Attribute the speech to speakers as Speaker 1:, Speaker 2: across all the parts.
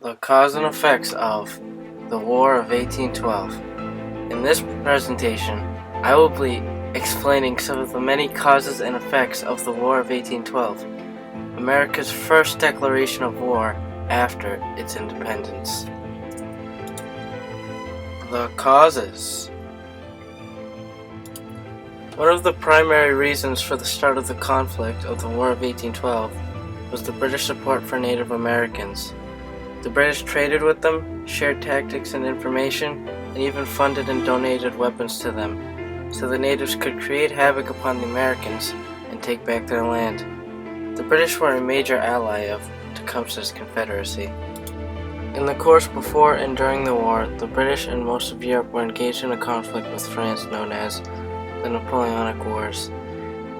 Speaker 1: The cause and effects of the War of 1812. In this presentation, I will be explaining some of the many causes and effects of the War of 1812, America's first declaration of war after its independence. The causes. One of the primary reasons for the start of the conflict of the War of 1812 was the British support for Native Americans. The British traded with them, shared tactics and information, and even funded and donated weapons to them, so the natives could create havoc upon the Americans and take back their land. The British were a major ally of Tecumseh's Confederacy. In the course before and during the war, the British and most of Europe were engaged in a conflict with France known as the Napoleonic Wars.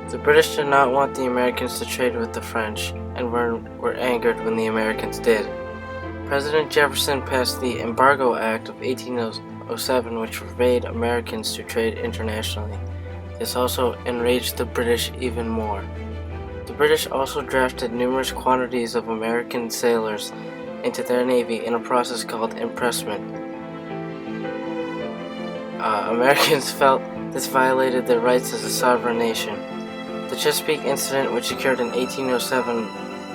Speaker 1: The British did not want the Americans to trade with the French and were angered when the Americans did. President Jefferson passed the Embargo Act of 1807, which forbade Americans to trade internationally. This also enraged the British even more. The British also drafted numerous quantities of American sailors into their navy in a process called impressment. Americans felt this violated their rights as a sovereign nation. The Chesapeake incident, which occurred in 1807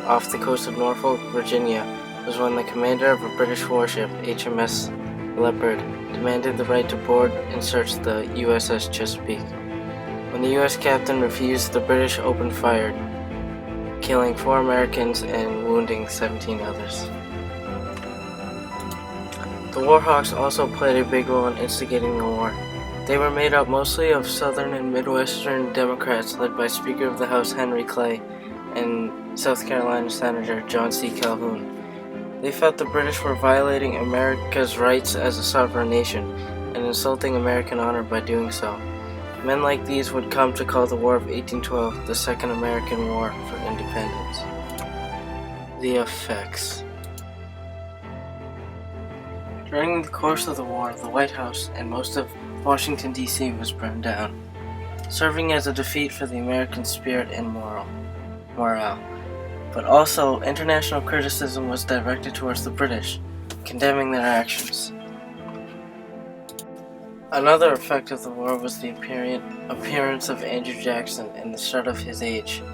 Speaker 1: off the coast of Norfolk, Virginia, was when the commander of a British warship, HMS Leopard, demanded the right to board and search the USS Chesapeake. When the U.S. captain refused, the British opened fire, killing 4 Americans and wounding 17 others. The Warhawks also played a big role in instigating the war. They were made up mostly of Southern and Midwestern Democrats led by Speaker of the House Henry Clay and South Carolina Senator John C. Calhoun. They felt the British were violating America's rights as a sovereign nation and insulting American honor by doing so. Men like these would come to call the War of 1812 the Second American War for Independence. The effects. During the course of the war, the White House and most of Washington, D.C. was burned down, serving as a defeat for the American spirit and morale. But also, international criticism was directed towards the British, condemning their actions. Another effect of the war was the appearance of Andrew Jackson in the start of his age.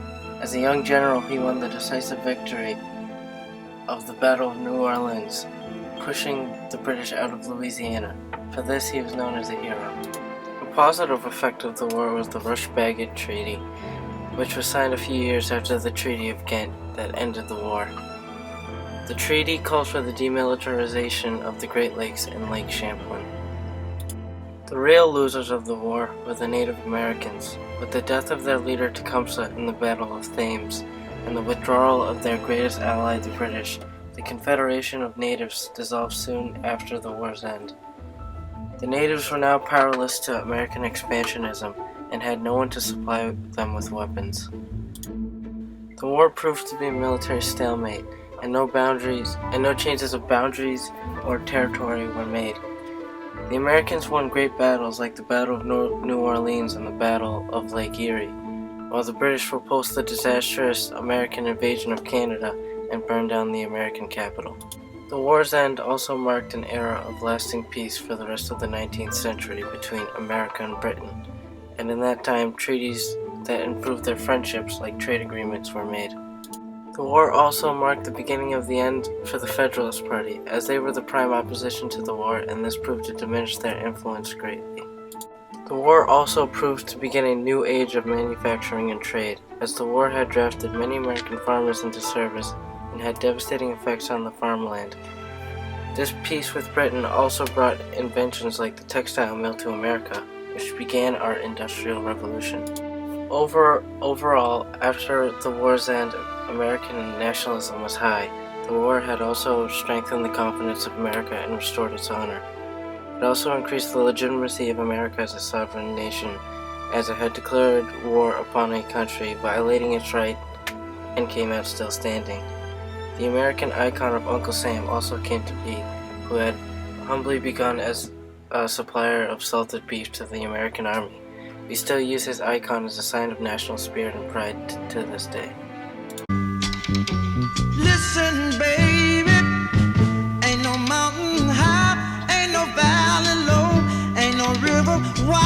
Speaker 1: As a young general, he won the decisive victory of the Battle of New Orleans, pushing the British out of Louisiana. For this, he was known as a hero. A positive effect of the war was the Rush-Bagot Treaty, which was signed a few years after the Treaty of Ghent that ended the war. The treaty called for the demilitarization of the Great Lakes and Lake Champlain. The real losers of the war were the Native Americans. With the death of their leader Tecumseh in the Battle of Thames and the withdrawal of their greatest ally, the British, the Confederation of Natives dissolved soon after the war's end. The natives were now powerless to American expansionism and had no one to supply them with weapons. The war proved to be a military stalemate, and no changes of boundaries or territory were made. The Americans won great battles like the Battle of New Orleans and the Battle of Lake Erie, while the British repulsed the disastrous American invasion of Canada and burned down the American capital. The war's end also marked an era of lasting peace for the rest of the 19th century between America and Britain, and in that time treaties that improved their friendships like trade agreements were made. The war also marked the beginning of the end for the Federalist Party, as they were the prime opposition to the war, and this proved to diminish their influence greatly. The war also proved to begin a new age of manufacturing and trade, as the war had drafted many American farmers into service and had devastating effects on the farmland. This peace with Britain also brought inventions like the textile mill to America, which began our Industrial Revolution. Overall, after the war's end, American nationalism was high. The war had also strengthened the confidence of America and restored its honor. It also increased the legitimacy of America as a sovereign nation, as it had declared war upon a country, violating its right, and came out still standing. The American icon of Uncle Sam also came to be, who had humbly begun as a supplier of salted beef to the American army. We still use his icon as a sign of national spirit and pride to this day.
Speaker 2: Listen, baby, Why